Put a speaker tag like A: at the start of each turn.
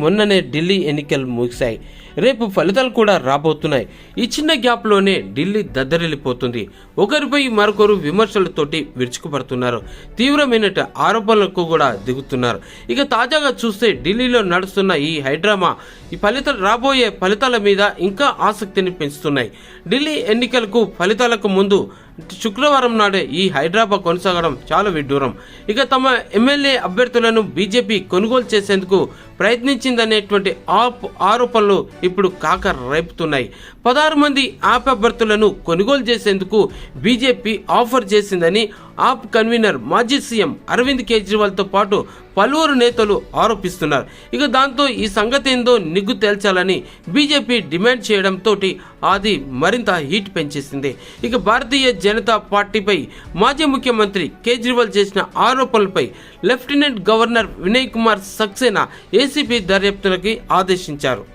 A: మొన్ననే ఢిల్లీ ఎన్నికలు ముగిశాయి. రేపు ఫలితాలు కూడా రాబోతున్నాయి. ఈ చిన్న గ్యాప్లోనే ఢిల్లీ దద్దరిల్లిపోతుంది. ఒకరిపై మరొకరు విమర్శలతోటి విరుచుకుపడుతున్నారు. తీవ్రమైన ఆరోపణలకు కూడా దిగుతున్నారు. ఇక తాజాగా చూస్తే ఢిల్లీలో నడుస్తున్న ఈ హైడ్రామా ఈ రాబోయే ఫలితాల మీద ఇంకా ఆసక్తిని పెంచుతున్నాయి. ఢిల్లీ ఎన్నికలకు ఫలితాలకు ముందు శుక్రవారం నాడే ఈ హైడ్రామా కొనసాగడం చాలా విడ్డూరం. ఇక తమ ఎమ్మెల్యే అభ్యర్థులను బీజేపీ కొనుగోలు చేసేందుకు ప్రయత్నించిందనేటువంటి ఆరోపణలు ఇప్పుడు కాక రేపుతున్నాయి. 16 మంది ఆప్ అభ్యర్థులను కొనుగోలు చేసేందుకు బీజేపీ ఆఫర్ చేసిందని ఆప్ కన్వీనర్ మాజీ సీఎం అరవింద్ కేజ్రీవాల్తో పాటు పలువురు నేతలు ఆరోపిస్తున్నారు. ఇక దాంతో ఈ సంగతి ఏందో నిగ్గు తేల్చాలని బీజేపీ డిమాండ్ చేయడంతో అది మరింత హీట్ పెంచేసింది. ఇక భారతీయ జనతా పార్టీపై మాజీ ముఖ్యమంత్రి కేజ్రీవాల్ చేసిన ఆరోపణలపై lieutenant governor Vinay Kumar Saxena ACB దర్యాప్తులకి ఆదేశించారు.